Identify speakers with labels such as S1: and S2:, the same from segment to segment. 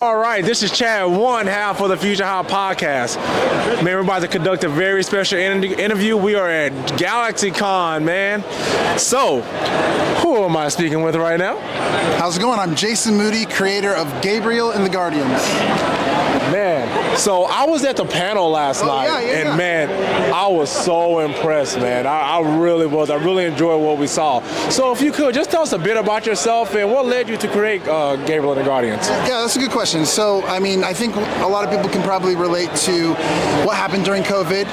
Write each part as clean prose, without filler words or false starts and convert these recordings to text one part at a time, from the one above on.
S1: All right, this is Chad, one half of the Fusion-Haa podcast. Man, we're about to conduct a very special interview. We are at GalaxyCon, man. So, who am I speaking with right now?
S2: How's it going? I'm Jason Moody, creator of Gabriel and the Guardians.
S1: Man, so I was at the panel last night, and man, I was so impressed, man. I really was. I really enjoyed what we saw. So if you could, just tell us a bit about yourself and what led you to create Gabriel and the Guardians.
S2: Yeah, that's a good question. So, I mean, I think a lot of people can probably relate to what happened during COVID.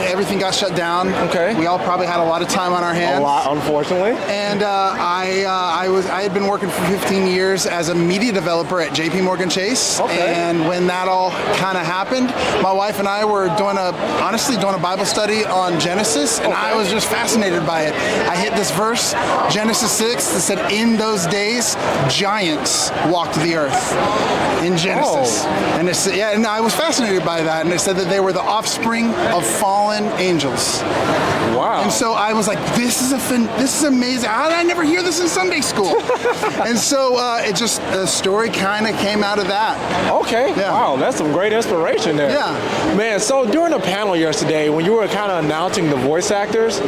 S2: Everything got shut down.
S1: Okay.
S2: We all probably had a lot of time on our hands.
S1: A lot, unfortunately.
S2: And I had been working for 15 years as a media developer at JP Chase.
S1: Okay.
S2: And when that all kind of happened, my wife and I were doing a Bible study on Genesis, and I was just fascinated by it. I hit this verse, Genesis 6, that said, "In those days, giants walked the earth." In Genesis. And it said, and I was fascinated by that, and it said that they were the offspring of fallen angels.
S1: Wow.
S2: And so I was like, this is amazing. I never hear this in Sunday school. And so the story kind of came out of that.
S1: Okay.
S2: Yeah.
S1: Wow, that's some great inspiration there.
S2: Yeah.
S1: Man, so during the panel yesterday, when you were kind of announcing the voice actors,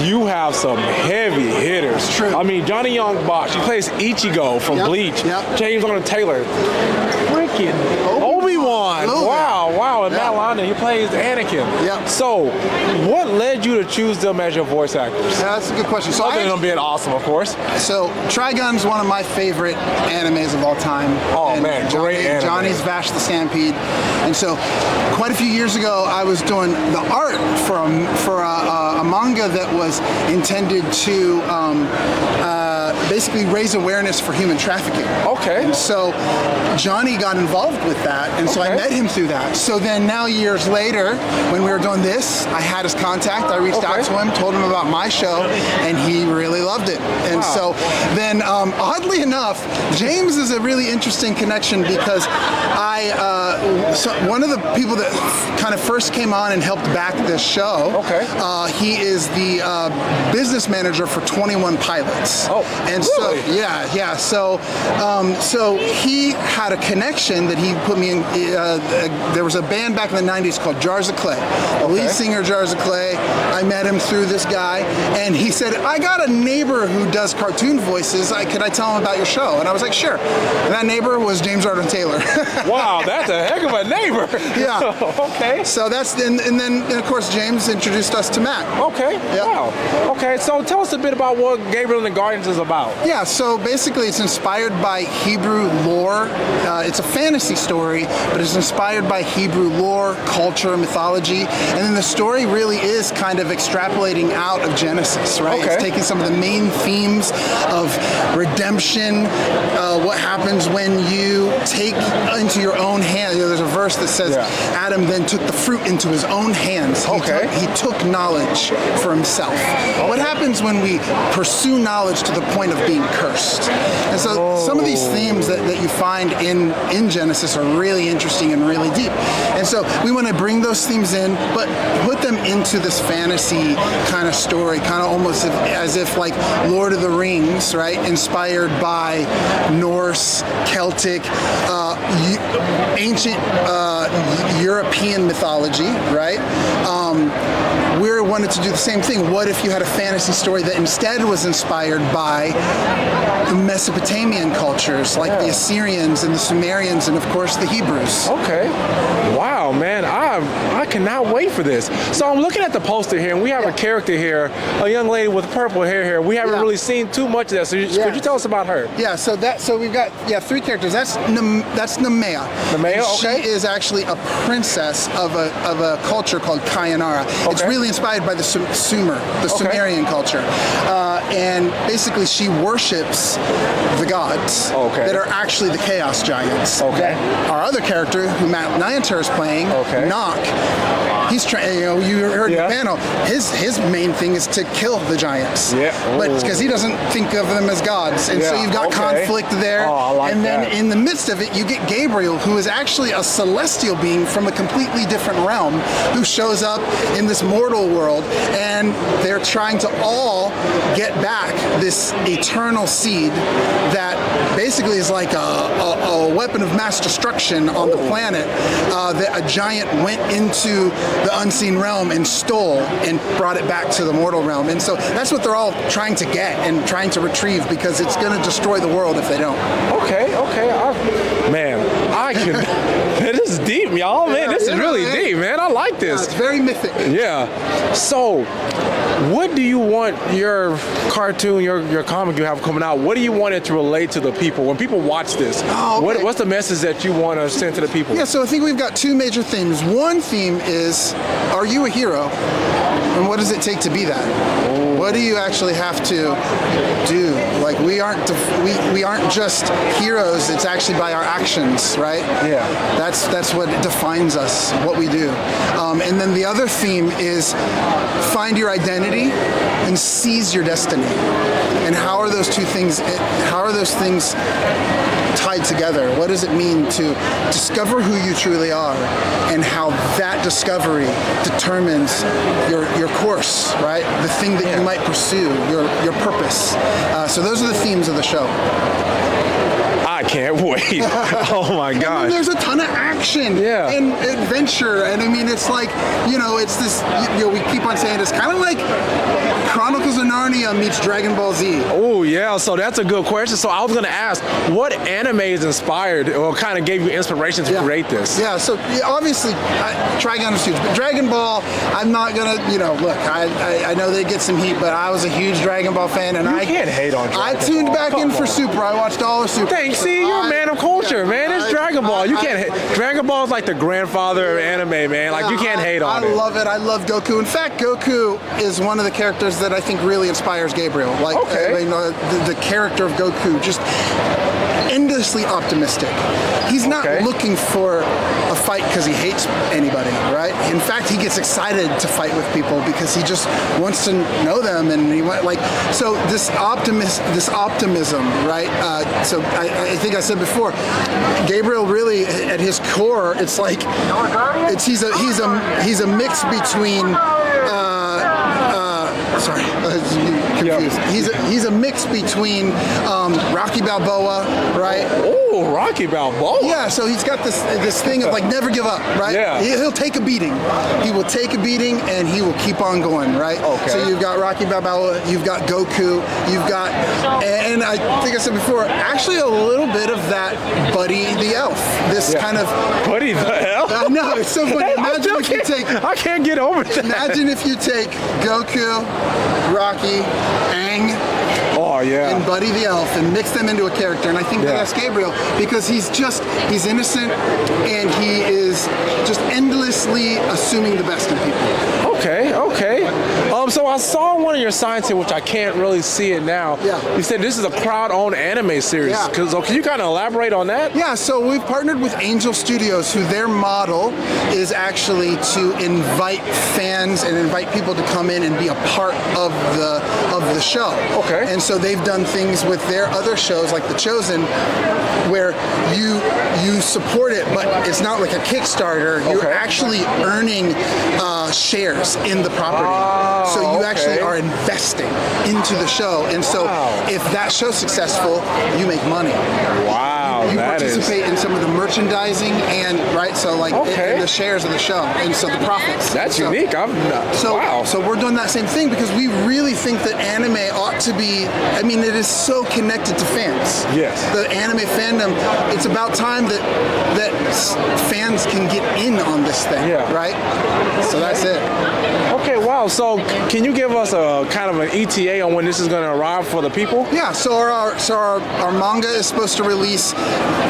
S1: you have some heavy hitters.
S2: It's true.
S1: I mean, Johnny Young Bosch, he plays Ichigo from Bleach.
S2: Yep.
S1: James Arnold Taylor, freaking Obi-Wan. Wow. And Matt London, he plays Anakin.
S2: Yep.
S1: So, what led you to choose them as your voice actors?
S2: Yeah, that's a good question. So
S1: Other than them being awesome, of course.
S2: So Trigun's one of my favorite animes of all time.
S1: Oh, man, great anime.
S2: Johnny's Vash the Stampede. And so quite a few years ago, I was doing the art for a manga that was intended to basically raise awareness for human trafficking.
S1: Okay.
S2: And so Johnny got involved with that, and so I met him through that. So then now years later, when we were doing this, I had his contact. I reached out to him, told him about my show, and he really loved it. And so then, oddly enough, James is a really interesting connection because one of the people that kind of first came on and helped back this show, he is the business manager for 21 Pilots.
S1: Oh,
S2: and
S1: really?
S2: So he had a connection that he put me in. There was a band back in the 90s called Jars of Clay. The lead singer, Jars of Clay, I met him through this guy, and he said, "I got a neighbor who does cartoon voices. Could I tell him about your show?" And I was like, "Sure." And that neighbor was James Arnold Taylor.
S1: Wow, that's a heck of a neighbor.
S2: Yeah.
S1: Okay.
S2: So and then of course James introduced us to Matt.
S1: Okay.
S2: Yep.
S1: Wow. Okay, so tell us a bit about what Gabriel and the Guardians is about.
S2: Yeah, so basically it's inspired by Hebrew lore. It's a fantasy story, but it's inspired by Hebrew lore, culture, mythology, and then the story really is kind of extrapolating out of Genesis, right?
S1: Okay.
S2: It's taking some of the main themes of redemption, what happens when you take into your own hand. There's a verse that says, Adam then took the fruit into his own hands. He took knowledge for himself. What happens when we pursue knowledge to the point of being cursed? And so some of these themes that you find in Genesis are really interesting and really deep. And so we want to bring those themes in, but put them into this fantasy kind of story, kind of almost as if like Lord of the Rings, right? Inspired by Norse, Celtic, ancient European mythology, right? We wanted to do the same thing. What if you had a fantasy story that instead was inspired by the Mesopotamian cultures, like the Assyrians and the Sumerians, and of course the Hebrews?
S1: Okay. Wow, man, I cannot wait for this. So I'm looking at the poster here, and we have a character here, a young lady with purple hair here. We haven't really seen too much of that. So could you tell us about her?
S2: Yeah. So we've got three characters. That's Nemea.
S1: Nemea. Okay.
S2: She is actually a princess of a culture called Kayanara. It's really inspired by the Sumerian culture, and basically she worships the gods that are actually the Chaos Giants. Okay. Our other character, who Matt Niantar is playing, Knock. He's trying. You heard the panel. His main thing is to kill the giants. Yeah. But because he doesn't think of them as gods, and so you've got conflict there.
S1: Oh, I like
S2: and then
S1: that.
S2: in the midst of it, you get Gabriel, who is actually a celestial being from a completely different realm, who shows up in this mortal world, and they're trying to all get back this eternal seed that basically is like a weapon of mass destruction on the planet that a giant went into the unseen realm and stole and brought it back to the mortal realm. And so that's what they're all trying to get and trying to retrieve, because it's going to destroy the world if they don't.
S1: Okay. This is deep, y'all. Man, this is really deep, man. I like this.
S2: It's very mythic.
S1: Yeah. So, what do you want your cartoon, your comic you have coming out, what do you want it to relate to the people? When people watch this, what's the message that you want to send to the people?
S2: Yeah, so I think we've got two major themes. One theme is, are you a hero? And what does it take to be that? What do you actually have to do? Like, we aren't just heroes. It's actually by our actions, right?
S1: Yeah.
S2: That's what defines us, what we do. And then the other theme is find your identity and seize your destiny. And how are those things tied together? What does it mean to discover who you truly are, and how that discovery determines your course, right? The thing that you might pursue, your purpose. So those are the themes of the show.
S1: I can't wait. Oh my gosh.
S2: And there's a ton of action and adventure. And I mean, it's like, it's this, we keep on saying it's kind of like Chronicles of Narnia meets Dragon Ball Z.
S1: Oh yeah, so that's a good question. So I was going to ask, what anime is inspired or kind of gave you inspiration to create this?
S2: Yeah, so obviously, Trigon is huge. But Dragon Ball, I'm not going to, look, I know they get some heat, but I was a huge Dragon Ball fan. And
S1: I can't hate on Dragon Ball.
S2: I tuned back in for Super. I watched all of Super.
S1: Thanks. See, you're a man of culture, man. It's Dragon Ball. You can't hate. Dragon Ball is like the grandfather of anime, man. Like, you can't hate on it.
S2: I love it. I love Goku. In fact, Goku is one of the characters that I think really inspires Gabriel. Like, the character of Goku, just endlessly optimistic. He's not looking for a fight because he hates anybody, right? In fact, he gets excited to fight with people because he just wants to know them, and so this optimism, right? So I think I said before, Gabriel really, at his core, it's like he's a mix between. Sorry, confused. He's a mix between Rocky Balboa, right?
S1: Oh, Rocky Balboa.
S2: Yeah, so he's got this thing of like never give up, right?
S1: Yeah.
S2: He'll take a beating. He will take a beating and he will keep on going, right?
S1: Okay.
S2: So you've got Rocky Balboa, you've got Goku, you've got, and I think I said before, actually a little bit of that Buddy the Elf. This kind of
S1: Buddy the Elf.
S2: I know, it's so funny. Imagine if you take.
S1: I can't get over that.
S2: Imagine if you take Goku, Rocky, Aang, and Buddy the Elf and mix them into a character, and I think that's Gabriel, because he's innocent and he is just endlessly assuming the best in people.
S1: Okay. So I saw one of your signs here, which I can't really see it now.
S2: Yeah.
S1: You said this is a crowd-owned anime series.
S2: Yeah.
S1: Can you kind of elaborate on that?
S2: Yeah, so we've partnered with Angel Studios, who their model is actually to invite fans and invite people to come in and be a part of the show.
S1: Okay.
S2: And so they've done things with their other shows, like The Chosen, where you support it, but it's not like a Kickstarter. You're actually earning shares in the property. So you actually are investing into the show. And so if that show's successful, you make money.
S1: Wow.
S2: You participate in some of the merchandising and in the shares of the show, and so the profits.
S1: That's unique.
S2: So we're doing that same thing because we really think that anime ought to be. I mean, it is so connected to fans.
S1: Yes.
S2: The anime fandom. It's about time that fans can get in on this thing.
S1: Yeah.
S2: Right. So that's it.
S1: Okay. Wow. So can you give us a kind of an ETA on when this is going to arrive for the people?
S2: Yeah. So our manga is supposed to release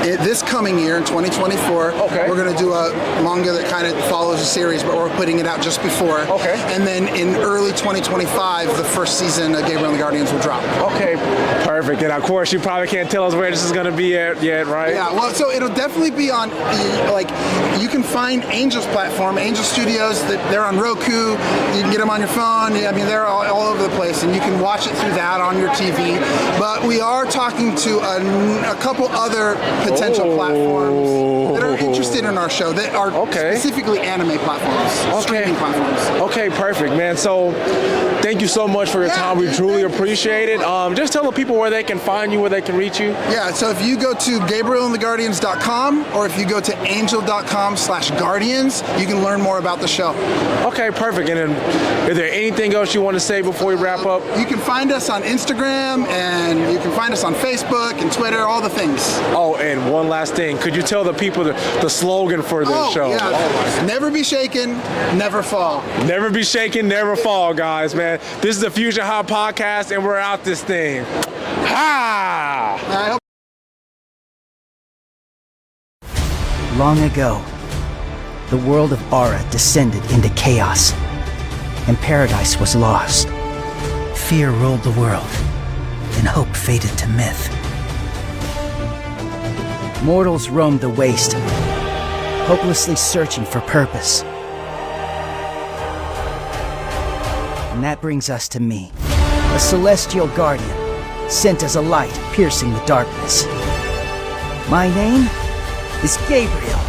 S2: this coming year in 2024.
S1: Okay.
S2: We're going to do a manga that kind of follows a series, but we're putting it out just before.
S1: Okay.
S2: And then in early 2025, the first season of Gabriel and the Guardians will drop.
S1: Okay. Perfect. And of course, you probably can't tell us where this is going to be at yet, right?
S2: Yeah. Well, so it'll definitely be on, you can find Angel's platform, Angel Studios, they're on Roku. You can get them on your phone. I mean, they're all over the place, and you can watch it through that on your TV. But we are talking to a couple other potential platforms that are interested in our show that are specifically anime platforms, streaming platforms.
S1: Okay, perfect, man. So thank you so much for your time. We truly appreciate it. Just tell the people where they can find you, where they can reach you.
S2: Yeah, so if you go to gabrielandtheguardians.com or if you go to angel.com/guardians, you can learn more about the show.
S1: Okay, perfect. And then, is there anything else you want to say before we wrap up?
S2: You can find us on Instagram, and you can find us on Facebook and Twitter, all the things.
S1: Oh, and one last thing. Could you tell the people the slogan for this show?
S2: Yeah. Never be shaken, never fall.
S1: Never be shaken, never fall, guys, man. This is the Fusion-Haa podcast, and we're out this thing. Ha!
S3: Long ago, the world of Aura descended into chaos, and paradise was lost. Fear ruled the world, and hope faded to myth. Mortals roamed the waste, hopelessly searching for purpose. And that brings us to me, a celestial guardian, sent as a light piercing the darkness. My name is Gabriel.